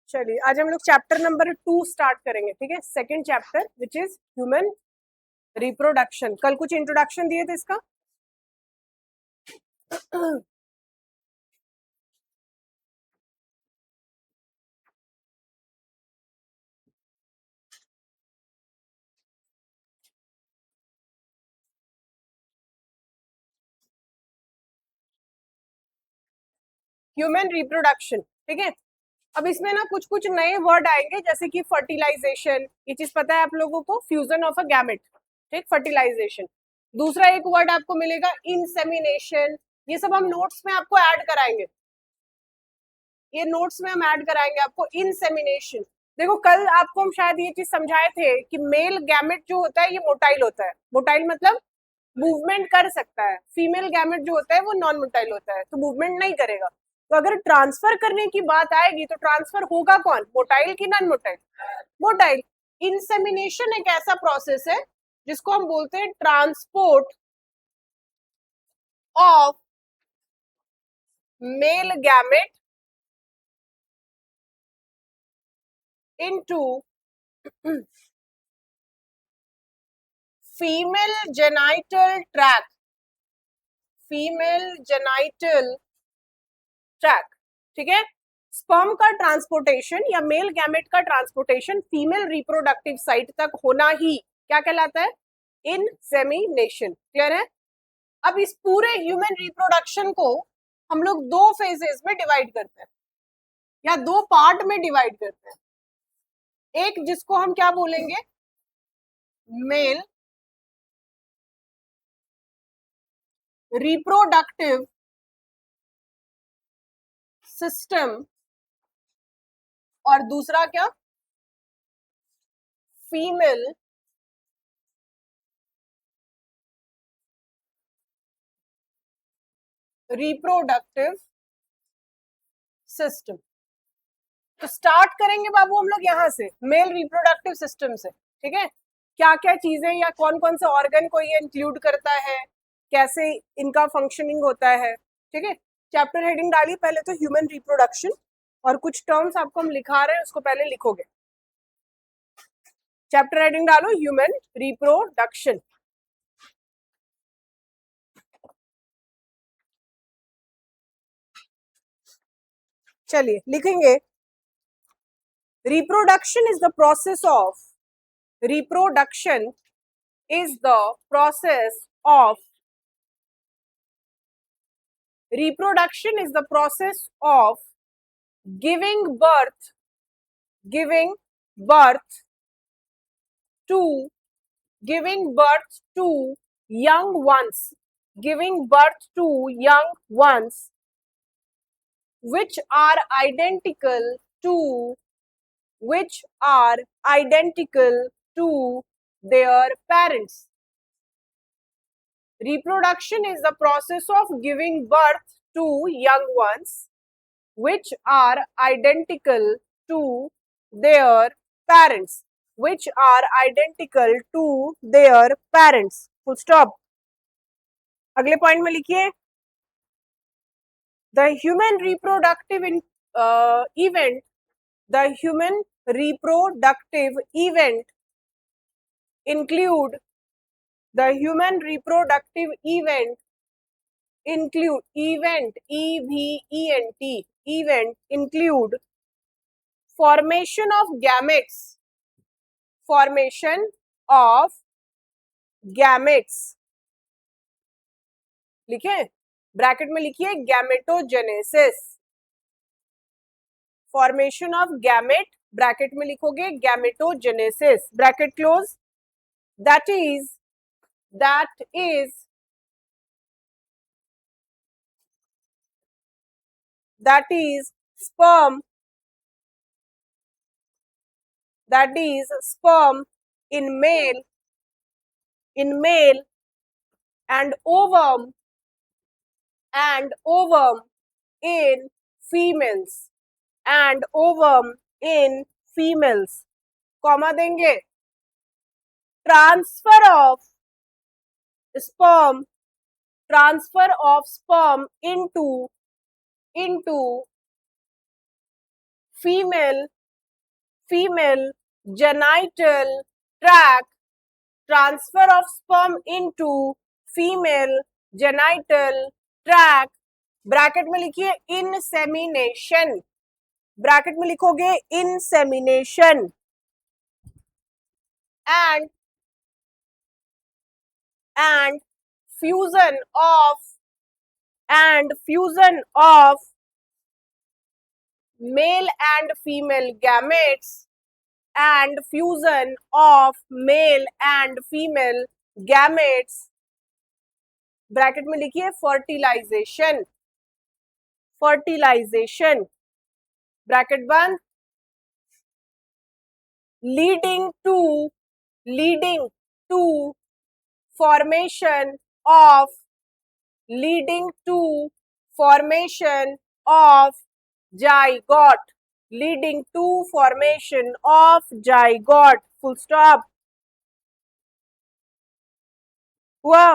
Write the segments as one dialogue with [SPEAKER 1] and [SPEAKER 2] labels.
[SPEAKER 1] चलिए आज हम लोग चैप्टर नंबर 2 स्टार्ट करेंगे, ठीक है। Second chapter which is human reproduction. कल कुछ इंट्रोडक्शन दिए थे इसका। ह्यूमन रिप्रोडक्शन, ठीक है। अब इसमें ना कुछ कुछ नए वर्ड आएंगे, जैसे कि फर्टिलाइजेशन, ये चीज पता है आप लोगों को, फ्यूजन ऑफ अ गैमेट, ठीक, फर्टिलाइजेशन। दूसरा एक वर्ड आपको मिलेगा इंसेमिनेशन, ये सब हम नोट्स में आपको ऐड कराएंगे, ये नोट्स में हम ऐड कराएंगे आपको। इंसेमिनेशन, देखो कल आपको हम शायद ये चीज समझाए थे कि मेल गैमेट जो होता है ये मोटाइल होता है। मोटाइल मतलब मूवमेंट कर सकता है। फीमेल गैमेट जो होता है वो नॉन मोटाइल होता है, तो मूवमेंट नहीं करेगा। तो अगर ट्रांसफर करने की बात आएगी तो ट्रांसफर होगा कौन, मोटाइल की नॉन मोटाइल? मोटाइल। इंसेमिनेशन एक ऐसा प्रोसेस है जिसको हम बोलते हैं transport of male gamete into female genital tract, female genital tract, ठीक है। स्पर्म का ट्रांसपोर्टेशन या मेल गैमेट का ट्रांसपोर्टेशन फीमेल रिप्रोडक्टिव साइट तक होना ही क्या कहलाता है? इंसेमिनेशन। क्लियर है? अब इस पूरे ह्यूमन रिप्रोडक्शन को हम लोग दो फेजेस में डिवाइड करते हैं या दो पार्ट में डिवाइड करते हैं। एक जिसको हम क्या बोलेंगे, मेल रिप्रोडक्टिव सिस्टम, और दूसरा क्या, फीमेल रिप्रोडक्टिव सिस्टम। तो स्टार्ट करेंगे बाबू हम लोग यहाँ से, मेल रिप्रोडक्टिव सिस्टम से, ठीक है। क्या क्या चीजें या कौन कौन से ऑर्गन को ये इंक्लूड करता है, कैसे इनका फंक्शनिंग होता है, ठीक है। चैप्टर हेडिंग डालिए पहले तो ह्यूमन रिप्रोडक्शन, और कुछ टर्म्स आपको हम लिखा रहे हैं उसको पहले लिखोगे। चैप्टर हेडिंग डालो ह्यूमन रिप्रोडक्शन। चलिए लिखेंगे, reproduction is the process of, reproduction is the process of, reproduction is the process of giving birth, giving birth to, giving birth to young ones, giving birth to young ones which are identical to, which are identical to their parents. Reproduction is the process of giving birth to young ones which are identical to their parents, which are identical to their parents. Full stop. अगले point में लिखिए, the human reproductive event, the human reproductive event include, the human reproductive event include, event, event, event include formation of gametes, formation of gametes, लिखे bracket में लिखिए gametogenesis, formation of gamete, bracket में लिखोगे gametogenesis, bracket close. That is, that is, that is sperm, that is sperm in male, in male, and ovum, and ovum in females, and ovum in females, comma देंगे, transfer of sperm, transfer of sperm into female female genital tract, transfer of sperm into female genital tract, bracket में लिखिए insemination, bracket में लिखोगे insemination, and fusion of male and female gametes, and fusion of male and female gametes, bracket में लिखिए fertilization, fertilization, bracket बंद, leading to formation of zygote, leading to formation of zygote, full stop. हुआ?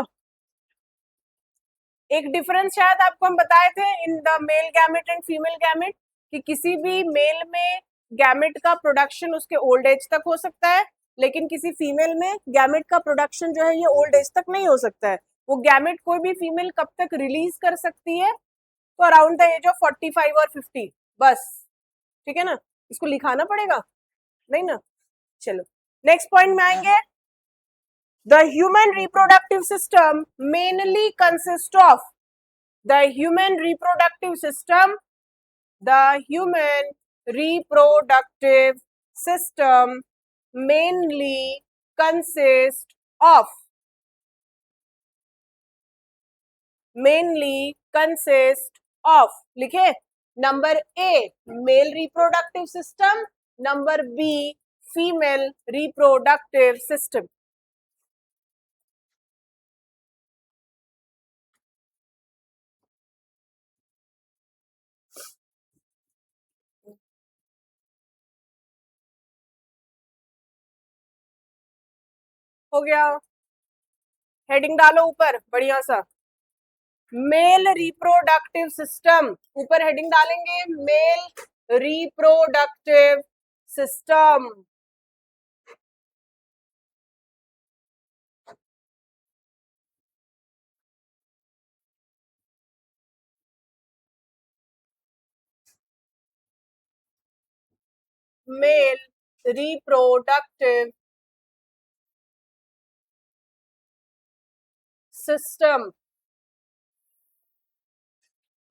[SPEAKER 1] एक difference शायद आपको हम बताए थे in the male gamete and female gamete, कि किसी भी मेल में गैमेट का प्रोडक्शन उसके ओल्ड एज तक हो सकता है, लेकिन किसी फीमेल में गैमेट का प्रोडक्शन जो है ये ओल्ड एज तक नहीं हो सकता है। वो गैमेट कोई भी फीमेल कब तक रिलीज कर सकती है? तो अराउंड द एज ऑफ 45 और 50, बस, ठीक है ना? इसको लिखाना पड़ेगा नहीं ना? चलो नेक्स्ट पॉइंट में आएंगे। The human reproductive system mainly consists of, the human reproductive system mainly consists of, लिखे, number A male reproductive system, number B female reproductive system. हो गया, हेडिंग डालो ऊपर बढ़िया सा, मेल रिप्रोडक्टिव सिस्टम, ऊपर हेडिंग डालेंगे male reproductive system. Male reproductive system,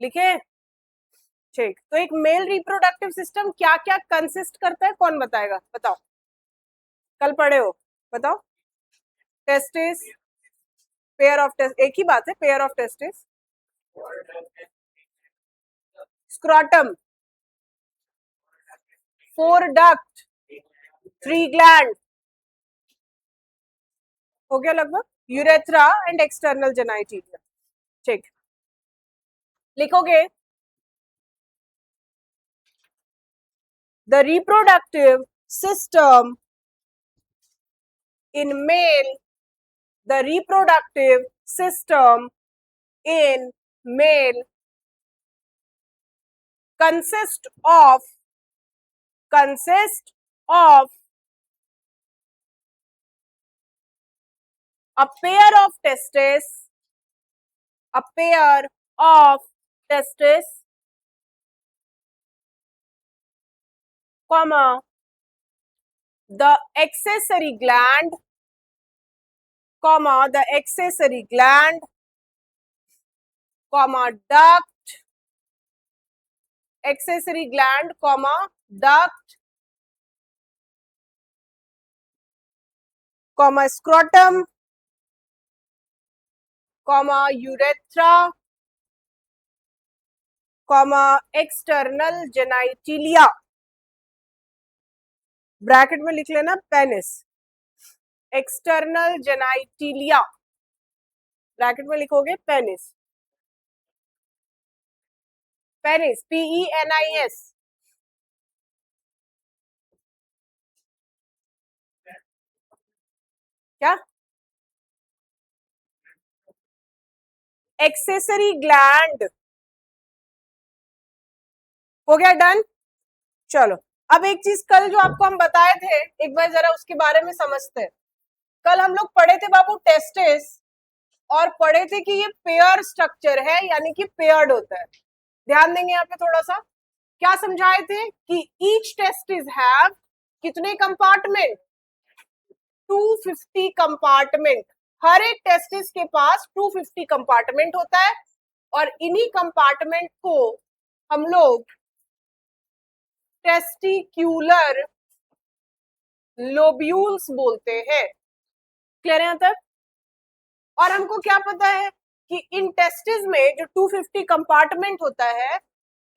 [SPEAKER 1] लिखे? ठीक, तो एक मेल रिप्रोडक्टिव सिस्टम क्या क्या कंसिस्ट करता है, कौन बताएगा? बताओ, कल पढ़े हो, बताओ। टेस्टिस, पेयर ऑफ टेस्ट, एक ही बात है, pair of testis, scrotum, 4 duct, 3 gland, हो गया लगभग, यूरेथ्रा एंड एक्सटर्नल जेनाइटिलिया। ठीक, लिखोगे the reproductive system in male, the reproductive system in male consists of a pair of testes, comma, the accessory gland, comma, the accessory gland, comma, duct, accessory gland, comma, duct, comma, scrotum, comma, urethra, comma, external genitalia, bracket में लिख लेना penis, external जेनाइटिलिया, bracket में लिखोगे penis, penis, PENIS, क्या? Accessory gland, हो गया done. चलो अब एक चीज कल जो आपको हम बताए थे, एक बार जरा उसके बारे में समझते हैं। कल हम लोग पढ़े थे बाबू टेस्टिस, और पढ़े थे कि ये पेयर स्ट्रक्चर है, यानी कि पेयर्ड होता है। ध्यान देंगे यहाँ पे थोड़ा सा, क्या समझाए थे कि ईच टेस्टिस हैव कितने कंपार्टमेंट, 250 कंपार्टमेंट। हर एक टेस्टिस के पास 250 कंपार्टमेंट होता है, और इन्हीं कंपार्टमेंट को हम लोग टेस्टिक्यूलर लोब्यूल्स बोलते हैं। क्लियर है यहाँ तक? और हमको क्या पता है कि इन टेस्टिस में जो 250 कंपार्टमेंट होता है,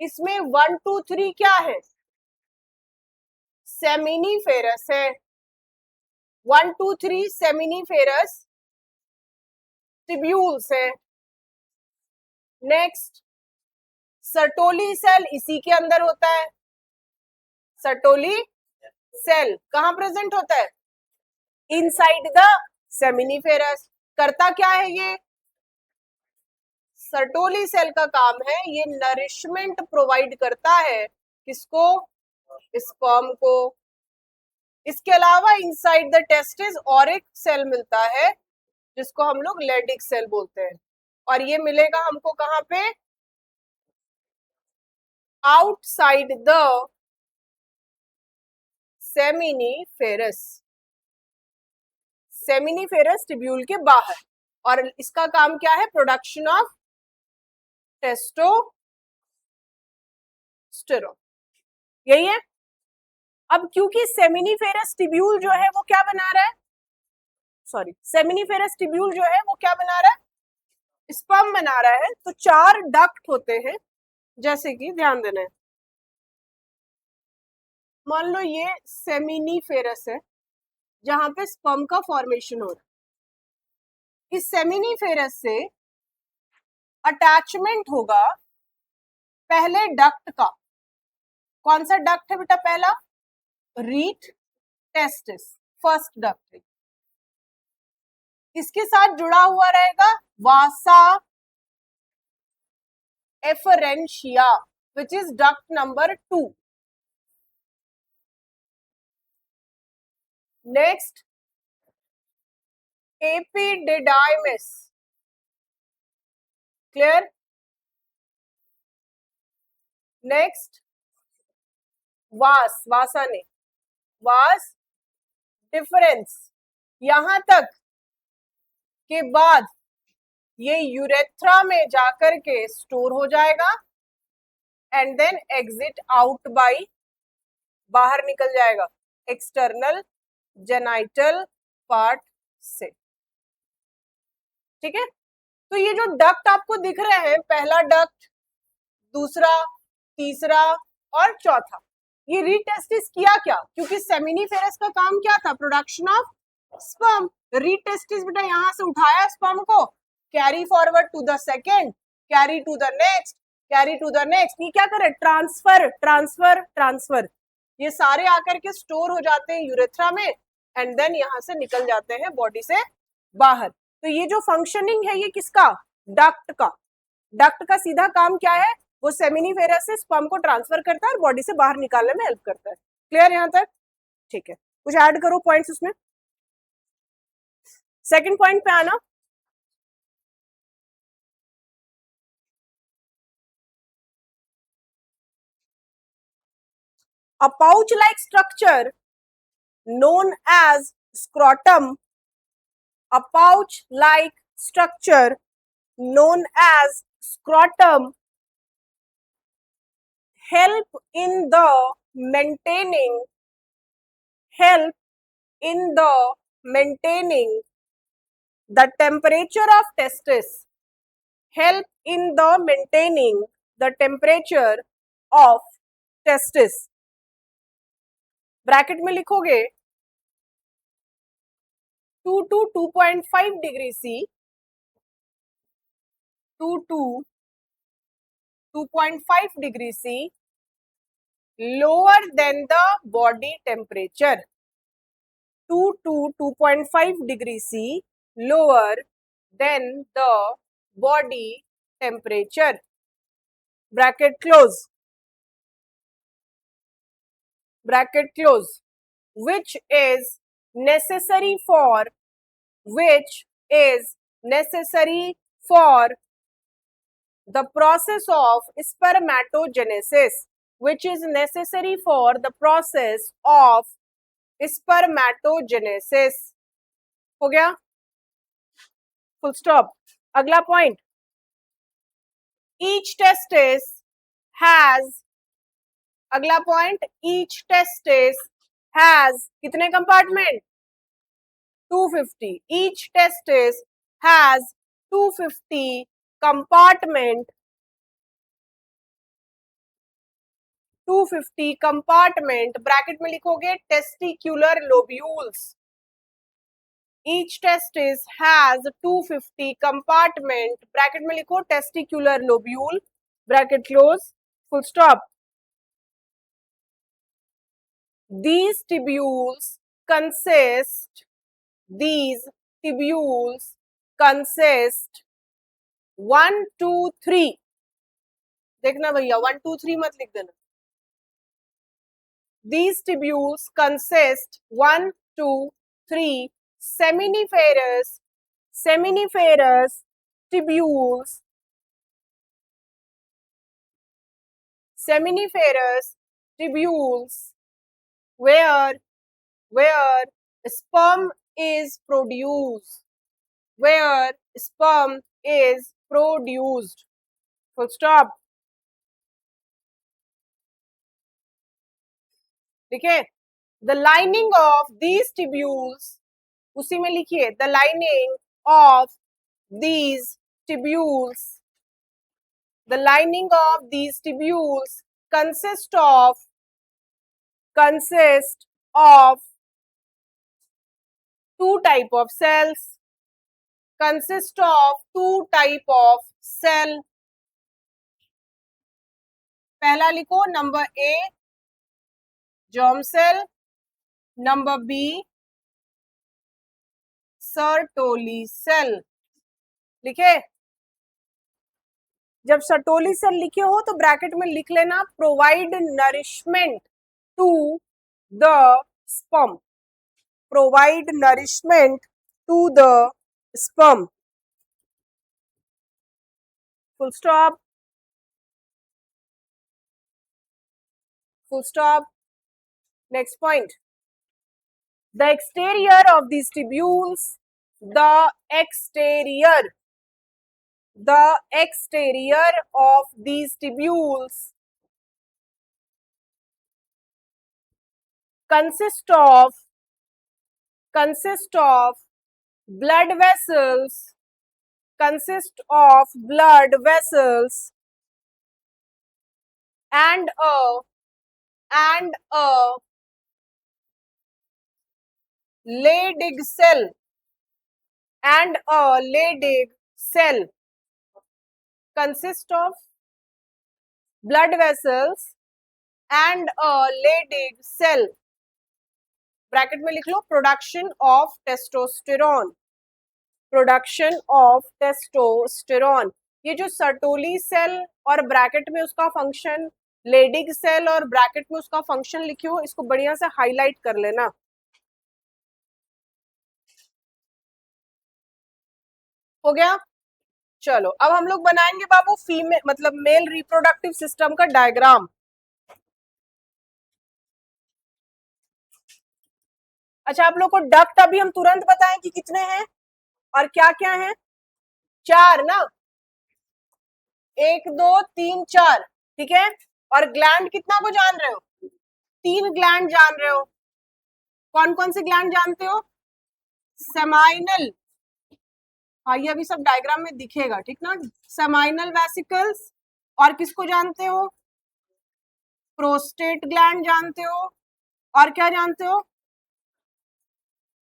[SPEAKER 1] इसमें 1 2 3 क्या है, सेमिनिफेरस है। 1 2 3 सेमिनिफेरस ट्यूब्यूल्स है। नेक्स्ट, सर्टोली सेल इसी के अंदर होता है। सर्टोली सेल कहां प्रेजेंट होता है, इनसाइड द सेमिनिफेरस। करता क्या है ये, सर्टोली सेल का काम है ये नरिशमेंट प्रोवाइड करता है, किसको, स्पर्म को। इसके अलावा इनसाइड द टेस्टिस और एक सेल मिलता है जिसको हम लोग लेडिक सेल बोलते हैं, और ये मिलेगा हमको कहां पे, outside the seminiferous. Seminiferous tubule के बाहर। और इसका काम क्या है, प्रोडक्शन ऑफ टेस्टोस्टेरोन, यही है। अब क्योंकि सेमिनिफेरस ट्यूब्यूल जो है वो क्या बना रहा है, सॉरी, सेमिनिफेरस ट्यूब्यूल जो है वो क्या बना रहा है, स्पर्म बना रहा है। तो 4 डक्ट होते हैं, जैसे कि ध्यान देना है, मान लो ये सेमिनिफेरस है जहां पे स्पर्म का फॉर्मेशन हो रहा है। इस सेमिनिफेरस से अटैचमेंट होगा पहले डक्ट का। कौन सा डक्ट है बेटा पहला, रीट टेस्टिस, फर्स्ट डक्ट। इसके साथ जुड़ा हुआ रहेगा vasa efferentia, which is duct number 2। Next, epididymis. Clear? Next, vas, vasa ने, वास डिफरेंस। यहां तक के बाद ये यूरेथ्रा में जाकर के स्टोर हो जाएगा, and then exit out by, बाहर निकल जाएगा एक्सटर्नल जेनाइटल पार्ट से। ठीक है, तो ये जो डक्ट आपको दिख रहे हैं, पहला डक्ट, दूसरा, तीसरा और चौथा, ये रीटेस्टिस किया क्या, क्योंकि सेमिनिफेरस का काम क्या था, प्रोडक्शन ऑफ स्पर्म। रीटेस्टिस बेटा यहां से उठाया स्पर्म को, carry forward to the second, carry to the next, carry to the next. ये क्या करे, ट्रांसफर ट्रांसफर ट्रांसफर। ये सारे आकर के स्टोर हो जाते हैं यूरेथ्रा में, एंड देन यहां से निकल जाते हैं बॉडी से बाहर। तो ये जो फंक्शनिंग है ये किसका, डक्ट का। डक्ट का सीधा काम क्या है, वो सेमिनिफेरस से स्पर्म को ट्रांसफर करता है और बॉडी से बाहर निकालने में हेल्प करता है। क्लियर यहां तक? ठीक है, कुछ ऐड करो पॉइंट्स उसमें। सेकंड पॉइंट पे आना, a pouch like structure known as scrotum, a pouch like structure known as scrotum help in the maintaining, help in the maintaining the temperature of testis, help in the maintaining the temperature of testis। Bracket में लिखोगे 2 to 2.5 degree C, 2 to 2.5 degree C lower than the body temperature, 2 to 2.5 degree C lower than the body temperature, bracket close। Bracket close, which is necessary for which is necessary for the process of spermatogenesis, which is necessary for the process of spermatogenesis. हो गया, full stop. अगला point, each testis has, अगला point, each testis has कितने compartment? 250. Each testis has 250 compartment, 250 compartment. Bracket में लिखोगे testicular lobules. Each testis has 250 compartment. Bracket में लिखो testicular lobule, bracket close, full stop. These tubules consist, these tubules consist 1 2 3. देखना भैया 1 2 3 मत लिख देना. These tubules consist 1 2 3 seminiferous, seminiferous tubules, seminiferous tubules where sperm is produced, where sperm is produced. Full stop. ठीक है. The lining of these tubules, उसी में लिखिए, the lining of these tubules, the lining of these tubules consist of two type of cells, consist of two type of cell. पहला लिखो number A germ cell, number B Sertoli cell. लिखे? जब Sertoli cell लिखे हो तो bracket में लिख लेना provide nourishment to the sperm, provide nourishment to the sperm. Full stop, full stop. Next point, the exterior of these tubules, the exterior of these tubules consist of blood vessels, consist of blood vessels and a Leydig cell, and a Leydig cell. Consist of blood vessels and a Leydig cell. Bracket में लिख लो production of testosterone, production of testosterone. ये जो Sertoli cell और bracket में उसका function, Leydig cell और bracket में उसका फंक्शन लिखे हो, इसको बढ़िया से हाईलाइट कर लेना. हो गया. चलो अब हम लोग बनाएंगे बाबू फीमेल मतलब मेल रिप्रोडक्टिव सिस्टम का डायग्राम. अच्छा, आप लोग को डक्ट अभी हम तुरंत बताएं कि कितने हैं और क्या क्या हैं. 4 ना, 1 2 3 4. ठीक है. और ग्लैंड कितना को जान रहे हो? 3 ग्लैंड जान रहे हो. कौन कौन से ग्लैंड जानते हो? सेमाइनल, हाँ ये अभी सब डायग्राम में दिखेगा. ठीक ना. Seminal vesicles. और किसको जानते हो? प्रोस्टेट ग्लैंड जानते हो. और क्या जानते हो?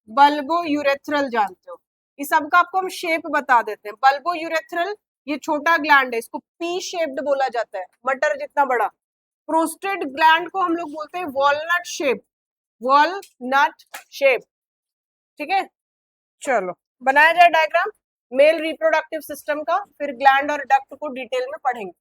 [SPEAKER 1] बल्बो यूरेथ्रल जानते हो. इस सब का आपको हम शेप बता देते हैं. बल्बो यूरेथ्रल ये छोटा ग्लैंड है, इसको पी शेप्ड बोला जाता है, मटर जितना बड़ा. प्रोस्टेट ग्लैंड को हम लोग बोलते हैं वॉलनट शेप, वॉलनट शेप. ठीक है. चलो बनाया जाए डायग्राम मेल रिप्रोडक्टिव सिस्टम का, फिर ग्लैंड और डक्ट को डिटेल में पढ़ेंगे.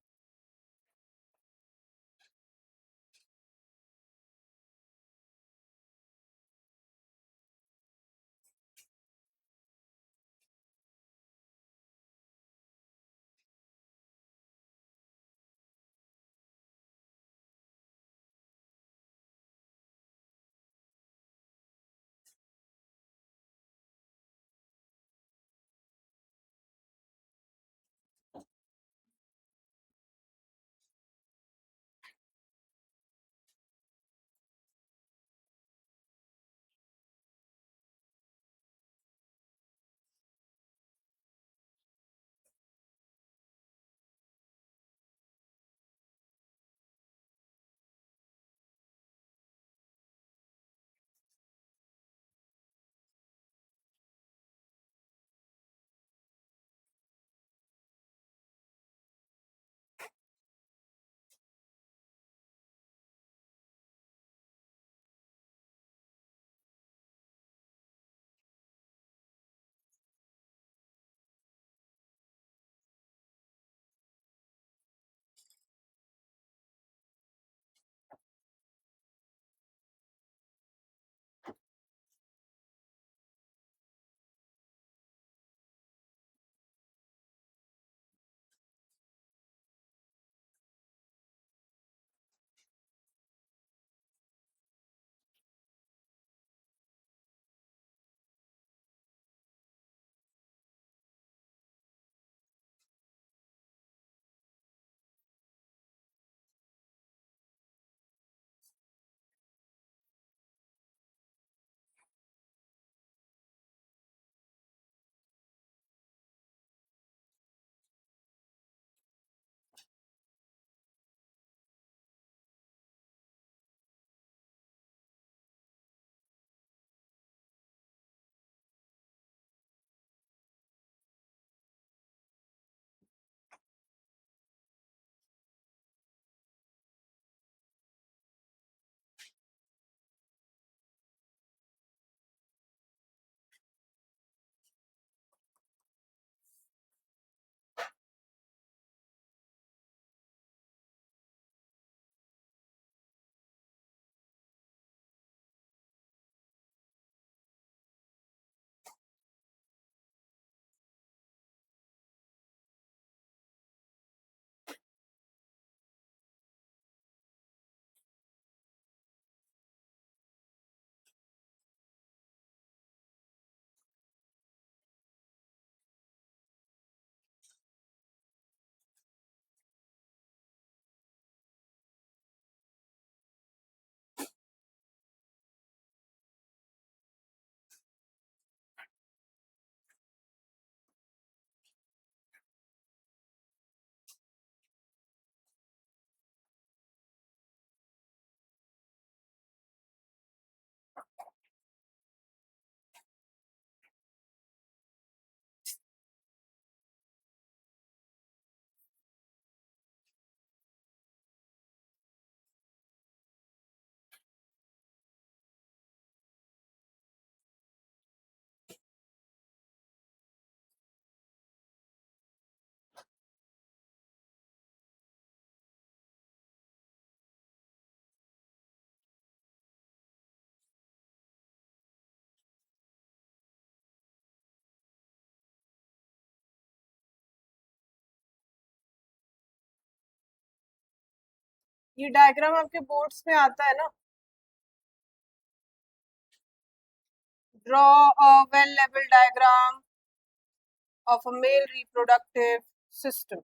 [SPEAKER 1] ये डायग्राम आपके बोर्ड्स में आता है ना, draw a well level diagram of a mail reproductive system.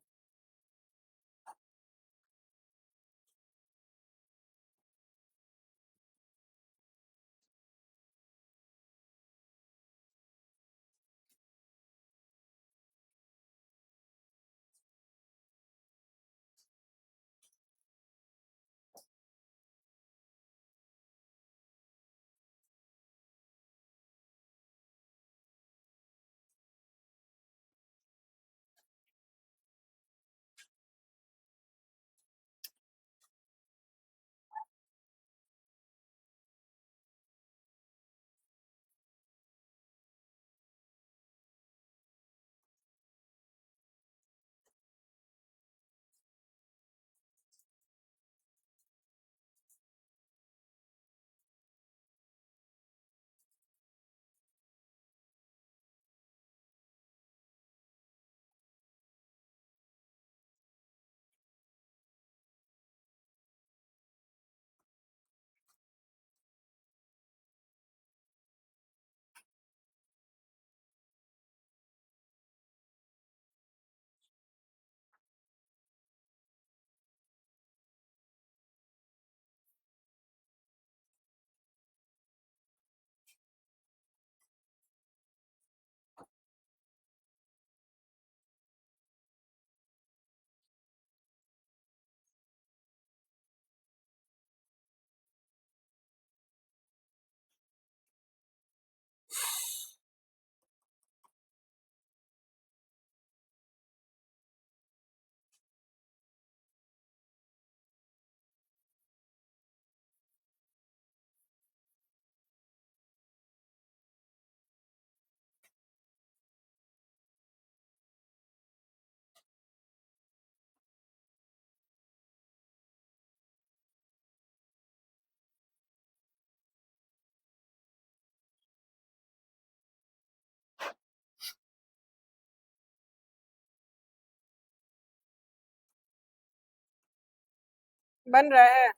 [SPEAKER 1] बन रहा है।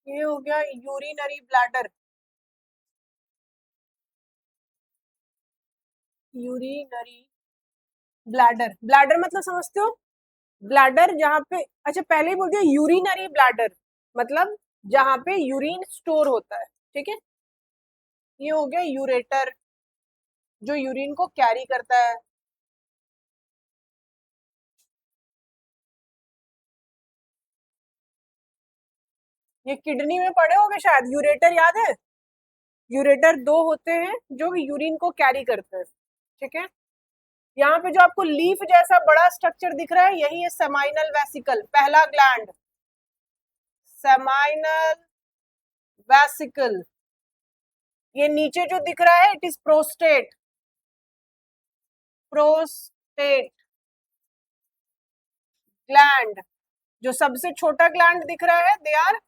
[SPEAKER 1] ये हो गया urinary bladder. Urinary bladder, bladder मतलब समझते हो? ब्लैडर जहाँ पे, अच्छा पहले ही बोल दिया यूरिनरी ब्लैडर, मतलब जहाँ पे यूरिन स्टोर होता है, ठीक है। ये हो गया यूरेटर, जो यूरिन को कैरी करता है। ये किडनी में पढ़े होगे शायद, यूरेटर याद है? यूरेटर दो होते हैं जो यूरिन को कैरी करते हैं, ठीक है। यहाँ पे जो आपको लीफ जैसा बड़ा स्ट्रक्चर दिख रहा है, यही है सेमाइनल वेसिकल, पहला ग्लैंड, सेमाइनल वेसिकल। ये नीचे जो दिख रहा है, it is prostate, prostate gland. जो सबसे छोटा ग्लैंड दिख रहा है, दे आर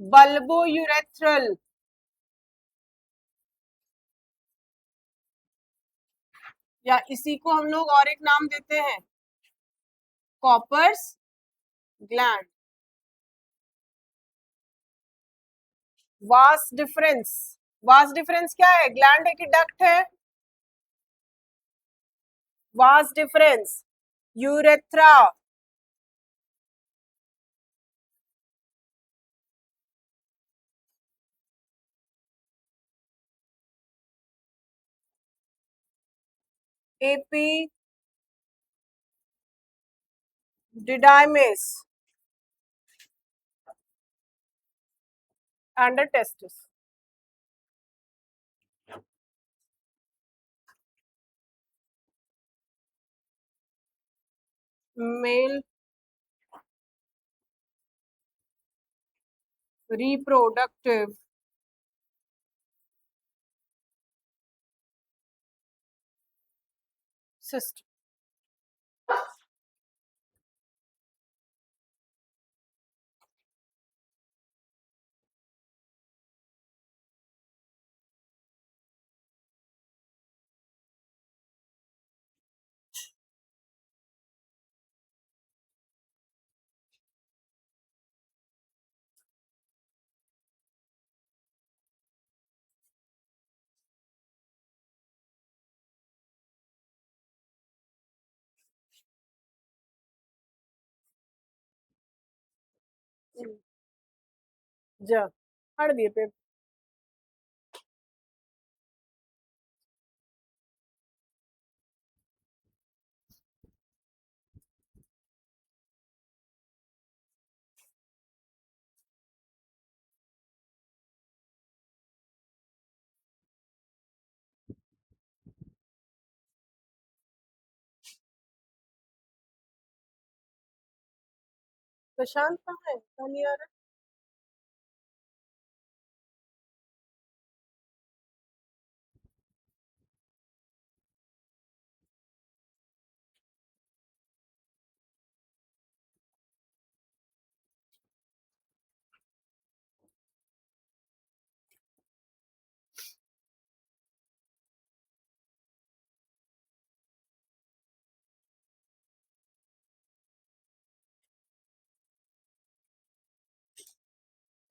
[SPEAKER 1] बल्बोयूरेथ्रल। या इसी को हम लोग और एक नाम देते हैं, Cowper's gland. Vast difference, vast difference क्या है? ग्लैंड है कि डक्ट है? Vast difference, urethra. Epididymis and testis. Male reproductive system। जा हट दिए पे। प्रशांत कहाँ है? कहाँ नहीं आ रहा?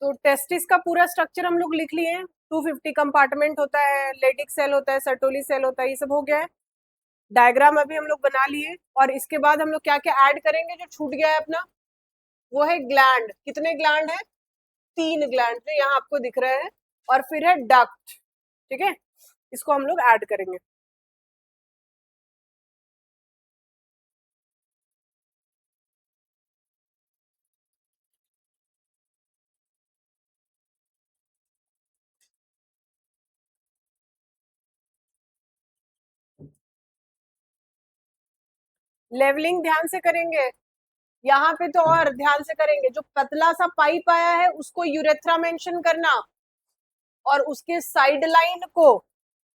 [SPEAKER 1] तो टेस्टिस का पूरा स्ट्रक्चर हम लोग लिख लिए हैं। 250 कंपार्टमेंट होता है, लेडिक सेल होता है, सर्टोली सेल होता है, ये सब हो गया है। डायग्राम अभी हम लोग बना लिए, और इसके बाद हम लोग क्या क्या ऐड करेंगे जो छूट गया है अपना, वो है ग्लैंड। कितने ग्लैंड है? 3 ग्लैंड जो यहाँ आपको दिख रहे हैं, और फिर है डक्ट, ठीक है। इसको हम लोग ऐड करेंगे। लेवलिंग ध्यान से करेंगे, यहाँ पे तो और ध्यान से करेंगे। जो पतला सा पाइप आया है उसको यूरेथ्रा मेंशन करना, और उसके साइड लाइन को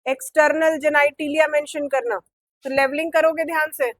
[SPEAKER 1] एक्सटर्नल जेनाइटिलिया मेंशन करना। तो लेवलिंग करोगे ध्यान से।